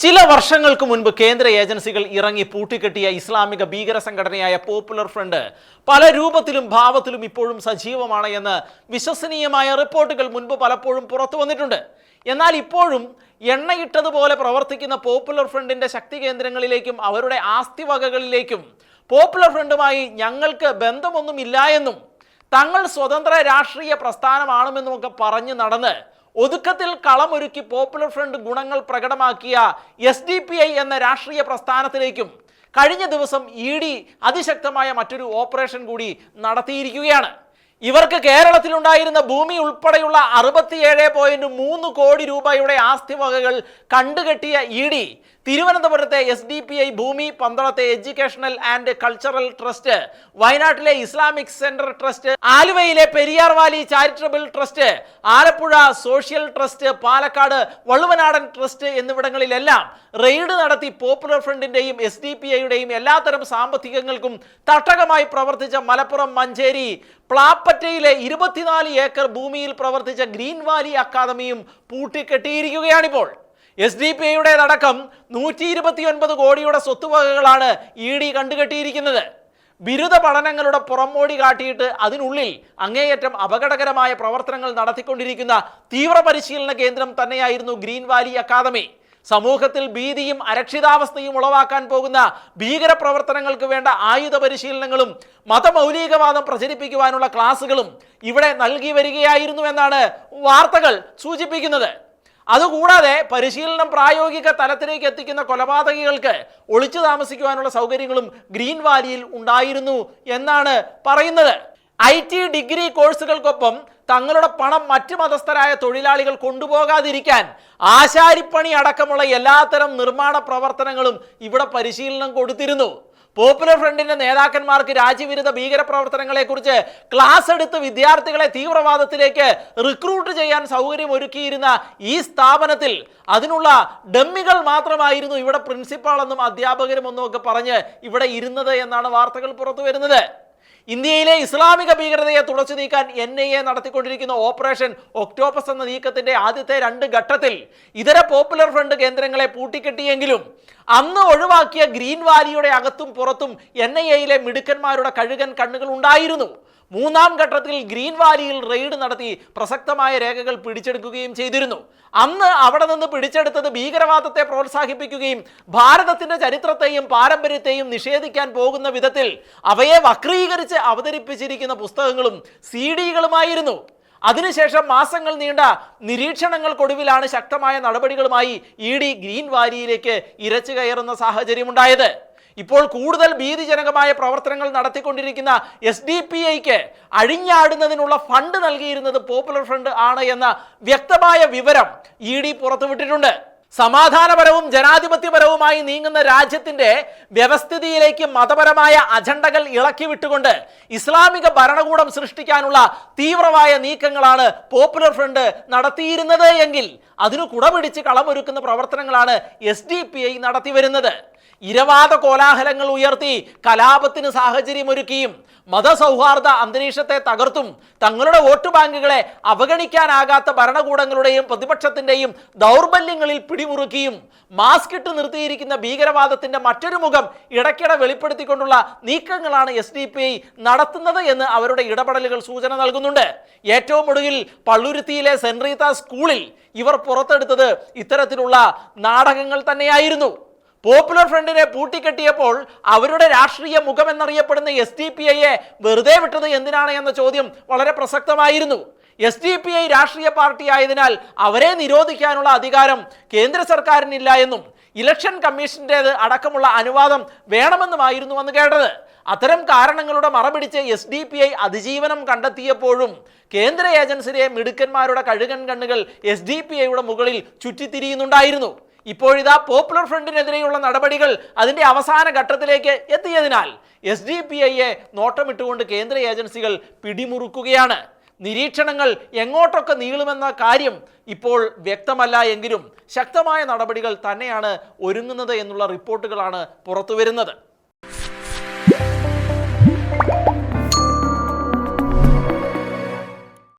ചില വർഷങ്ങൾക്ക് മുൻപ് കേന്ദ്ര ഏജൻസികൾ ഇറങ്ങി പൂട്ടിക്കെട്ടിയ ഇസ്ലാമിക ഭീകര സംഘടനയായ പോപ്പുലർ ഫ്രണ്ട് പല രൂപത്തിലും ഭാവത്തിലും ഇപ്പോഴും സജീവമാണ് എന്ന് വിശ്വസനീയമായ റിപ്പോർട്ടുകൾ മുൻപ് പലപ്പോഴും പുറത്തു വന്നിട്ടുണ്ട്. എന്നാൽ ഇപ്പോഴും എണ്ണയിട്ടതുപോലെ പ്രവർത്തിക്കുന്ന പോപ്പുലർ ഫ്രണ്ടിന്റെ ശക്തി കേന്ദ്രങ്ങളിലേക്കും അവരുടെ ആസ്തി വകകളിലേക്കും പോപ്പുലർ ഫ്രണ്ടുമായി ഞങ്ങൾക്ക് ബന്ധമൊന്നുമില്ല എന്നും തങ്ങൾ സ്വതന്ത്ര രാഷ്ട്രീയ പ്രസ്ഥാനമാണെന്നുമൊക്കെ പറഞ്ഞു നടന്ന് ഒതുക്കത്തിൽ കളമൊരുക്കി പോപ്പുലർ ഫ്രണ്ട് ഗുണങ്ങൾ പ്രകടമാക്കിയ SDPI എന്ന രാഷ്ട്രീയ പ്രസ്ഥാനത്തിലേക്കും കഴിഞ്ഞ ദിവസം ED അതിശക്തമായ മറ്റൊരു ഓപ്പറേഷൻ കൂടി നടത്തിയിരിക്കുകയാണ്. ഇവർക്ക് കേരളത്തിലുണ്ടായിരുന്ന ഭൂമി ഉൾപ്പെടെയുള്ള 67.3 കോടി രൂപയുടെ ആസ്തി വകകൾ കണ്ടുകെട്ടിയ ED തിരുവനന്തപുരത്തെ SDPI ഭൂമി, പന്തളത്തെ എഡ്യൂക്കേഷണൽ ആൻഡ് കൾച്ചറൽ ട്രസ്റ്റ്, വയനാട്ടിലെ ഇസ്ലാമിക് സെന്റർ ട്രസ്റ്റ്, ആലുവയിലെ Periyar valley charitable trust, Alappuzha social trust, Palakkad Valluvanadan trust എന്നിവിടങ്ങളിലെല്ലാം റെയ്ഡ് നടത്തി പോപ്പുലർ ഫ്രണ്ടിന്റെയും SDPIയുടെയും എല്ലാത്തരം സാമ്പത്തികങ്ങൾക്കും തട്ടകമായി പ്രവർത്തിച്ച മലപ്പുറം മഞ്ചേരി പ്ലാപ്പറ്റയിലെ 24 ഏക്കർ ഭൂമിയിൽ പ്രവർത്തിച്ച ഗ്രീൻ വാലി അക്കാദമിയും പൂട്ടിക്കെട്ടിയിരിക്കുകയാണിപ്പോൾ. SDPIയുടേതടക്കം 129 കോടിയുടെ സ്വത്തുവകകളാണ് ED കണ്ടുകെട്ടിയിരിക്കുന്നത്. ബിരുദ പഠനങ്ങളുടെ പുറമോടി കാട്ടിയിട്ട് അതിനുള്ളിൽ അങ്ങേയറ്റം അപകടകരമായ പ്രവർത്തനങ്ങൾ നടത്തിക്കൊണ്ടിരിക്കുന്ന തീവ്ര പരിശീലന കേന്ദ്രം തന്നെയായിരുന്നു ഗ്രീൻ വാലി അക്കാദമി. സമൂഹത്തിൽ ഭീതിയും അരക്ഷിതാവസ്ഥയും ഉളവാക്കാൻ പോകുന്ന ഭീകര പ്രവർത്തനങ്ങൾക്ക് വേണ്ട ആയുധ പരിശീലനങ്ങളും മതമൗലികവാദം പ്രചരിപ്പിക്കുവാനുള്ള ക്ലാസുകളും ഇവിടെ നൽകി വരികയായിരുന്നുവെന്നാണ് വാർത്തകൾ സൂചിപ്പിക്കുന്നത്. അതുകൂടാതെ പരിശീലനം പ്രായോഗിക തലത്തിലേക്ക് എത്തിക്കുന്ന കൊലപാതകികൾക്ക് ഒളിച്ചു താമസിക്കുവാനുള്ള സൗകര്യങ്ങളും ഗ്രീൻ വാലിയിൽ ഉണ്ടായിരുന്നു എന്നാണ് പറയുന്നത്. IT ഡിഗ്രി കോഴ്സുകൾക്കൊപ്പം തങ്ങളുടെ പണം മറ്റ് മതസ്ഥരായ തൊഴിലാളികൾ കൊണ്ടുപോകാതിരിക്കാൻ ആശാരിപ്പണി അടക്കമുള്ള എല്ലാത്തരം നിർമ്മാണ പ്രവർത്തനങ്ങളും ഇവിടെ പരിശീലനം കൊടുത്തിരുന്നു. പോപ്പുലർ ഫ്രണ്ടിന്റെ നേതാക്കന്മാർക്ക് രാജ്യവിരുദ്ധ ഭീകര പ്രവർത്തനങ്ങളെക്കുറിച്ച് ക്ലാസ് എടുത്ത് വിദ്യാർത്ഥികളെ തീവ്രവാദത്തിലേക്ക് റിക്രൂട്ട് ചെയ്യാൻ സൗകര്യം ഒരുക്കിയിരുന്ന ഈ സ്ഥാപനത്തിൽ അതിനുള്ള ഡമ്മികൾ മാത്രമായിരുന്നു ഇവിടെ പ്രിൻസിപ്പാളെന്നും അധ്യാപകരും ഒന്നും ഒക്കെ പറഞ്ഞ് ഇവിടെ ഇരുന്നത് എന്നാണ് വാർത്തകൾ പുറത്തു വരുന്നത്. ഇന്ത്യയിലെ ഇസ്ലാമിക ഭീകരതയെ തുടച്ചു നീക്കാൻ NIA നടത്തിക്കൊണ്ടിരിക്കുന്ന ഓപ്പറേഷൻ ഒക്ടോപ്പസ് എന്ന നീക്കത്തിന്റെ ആദ്യത്തെ 2 ഘട്ടത്തിൽ ഇതര പോപ്പുലർ ഫ്രണ്ട് കേന്ദ്രങ്ങളെ പൂട്ടിക്കെട്ടിയെങ്കിലും അന്ന് ഒഴിവാക്കിയ ഗ്രീൻ വാലിയുടെ അകത്തും പുറത്തും NIAയിലെ മിടുക്കന്മാരുടെ കഴുകൻ കണ്ണുകൾ ഉണ്ടായിരുന്നു. 3ാം ഘട്ടത്തിൽ ഗ്രീൻ വാലിയിൽ റെയ്ഡ് നടത്തി പ്രസക്തമായ രേഖകൾ പിടിച്ചെടുക്കുകയും ചെയ്തിരുന്നു. അന്ന് അവിടെ നിന്ന് പിടിച്ചെടുത്തത് ഭീകരവാദത്തെ പ്രോത്സാഹിപ്പിക്കുകയും ഭാരതത്തിന്റെ ചരിത്രത്തെയും പാരമ്പര്യത്തെയും നിഷേധിക്കാൻ പോകുന്ന വിധത്തിൽ അവയെ വക്രീകരിച്ച് അവതരിപ്പിച്ചിരിക്കുന്ന പുസ്തകങ്ങളും CDകളുമായിരുന്നു. അതിനുശേഷം മാസങ്ങൾ നീണ്ട നിരീക്ഷണങ്ങൾക്കൊടുവിലാണ് ശക്തമായ നടപടികളുമായി ED ഗ്രീൻ വാലിയിലേക്ക് ഇരച്ചു കയറുന്ന സാഹചര്യമുണ്ടായത്. ഇപ്പോൾ കൂടുതൽ ഭീതിജനകമായ പ്രവർത്തനങ്ങൾ നടത്തിക്കൊണ്ടിരിക്കുന്ന SDPIക്ക് അഴിഞ്ഞാടുന്നതിനുള്ള ഫണ്ട് നൽകിയിരുന്നത് പോപ്പുലർ ഫ്രണ്ട് ആണ് എന്ന വ്യക്തമായ വിവരം ED പുറത്തുവിട്ടിട്ടുണ്ട്. സമാധാനപരവും ജനാധിപത്യപരവുമായി നീങ്ങുന്ന രാജ്യത്തിന്റെ വ്യവസ്ഥിതിയിലേക്ക് മതപരമായ അജണ്ടകൾ ഇളക്കി വിട്ടുകൊണ്ട് ഇസ്ലാമിക ഭരണകൂടം സൃഷ്ടിക്കാനുള്ള തീവ്രമായ നീക്കങ്ങളാണ് പോപ്പുലർ ഫ്രണ്ട് നടത്തിയിരുന്നത് എങ്കിൽ അതിനു കുടപിടിച്ച് കളമൊരുക്കുന്ന പ്രവർത്തനങ്ങളാണ് SDPI നടത്തിവരുന്നത്. ഇരവാദ കോലാഹലങ്ങൾ ഉയർത്തി കലാപത്തിന് സാഹചര്യമൊരുക്കിയും മതസൗഹാർദ്ദ അന്തരീക്ഷത്തെ തകർത്തും തങ്ങളുടെ വോട്ട് ബാങ്കുകളെ അവഗണിക്കാനാകാത്ത ഭരണകൂടങ്ങളുടെയും പ്രതിപക്ഷത്തിന്റെയും ദൗർബല്യങ്ങളിൽ പിടിമുറുക്കിയും മാസ്ക് ഇട്ട് നിർത്തിയിരിക്കുന്ന ഭീകരവാദത്തിന്റെ മറ്റൊരു മുഖം ഇടയ്ക്കിടെ വെളിപ്പെടുത്തിക്കൊണ്ടുള്ള നീക്കങ്ങളാണ് SDPI നടത്തുന്നത് എന്ന് അവരുടെ ഇടപെടലുകൾ സൂചന നൽകുന്നുണ്ട്. ഏറ്റവും ഒടുവിൽ പള്ളുരുത്തിയിലെ സെന്റ് റീത്ത സ്കൂളിൽ ഇവർ പുറത്തെടുത്തത് ഇത്തരത്തിലുള്ള നാടകങ്ങൾ തന്നെയായിരുന്നു. പോപ്പുലർ ഫ്രണ്ടിനെ പൂട്ടിക്കെട്ടിയപ്പോൾ അവരുടെ രാഷ്ട്രീയ മുഖം എന്നറിയപ്പെടുന്ന SDPIയെ വെറുതെ വിട്ടത് എന്തിനാണ് എന്ന ചോദ്യം വളരെ പ്രസക്തമായിരുന്നു. SDPI രാഷ്ട്രീയ പാർട്ടി ആയതിനാൽ അവരെ നിരോധിക്കാനുള്ള അധികാരം കേന്ദ്ര സർക്കാരിനില്ല എന്നും ഇലക്ഷൻ കമ്മീഷൻ്റേത് അടക്കമുള്ള അനുവാദം വേണമെന്നുമായിരുന്നു അന്ന് കേട്ടത്. അത്തരം കാരണങ്ങളുടെ മറപിടിച്ച് SDPI അതിജീവനം കണ്ടെത്തിയപ്പോഴും കേന്ദ്ര ഏജൻസിയിലെ മിടുക്കന്മാരുടെ കഴുകൻ കണ്ണുകൾ SDPIയുടെ മുകളിൽ ചുറ്റിത്തിരിയുന്നുണ്ടായിരുന്നു. ഇപ്പോഴിതാ പോപ്പുലർ ഫ്രണ്ടിനെതിരെയുള്ള നടപടികൾ അതിന്റെ അവസാന ഘട്ടത്തിലേക്ക് എത്തിയതിനാൽ SDPIയെ നോട്ടമിട്ടുകൊണ്ട് കേന്ദ്ര ഏജൻസികൾ പിടിമുറുക്കുകയാണ്. നിരീക്ഷണങ്ങൾ എങ്ങോട്ടൊക്കെ നീളുമെന്ന കാര്യം ഇപ്പോൾ വ്യക്തമല്ല എങ്കിലും ശക്തമായ നടപടികൾ തന്നെയാണ് ഒരുങ്ങുന്നത് എന്നുള്ള റിപ്പോർട്ടുകളാണ് പുറത്തുവരുന്നത്.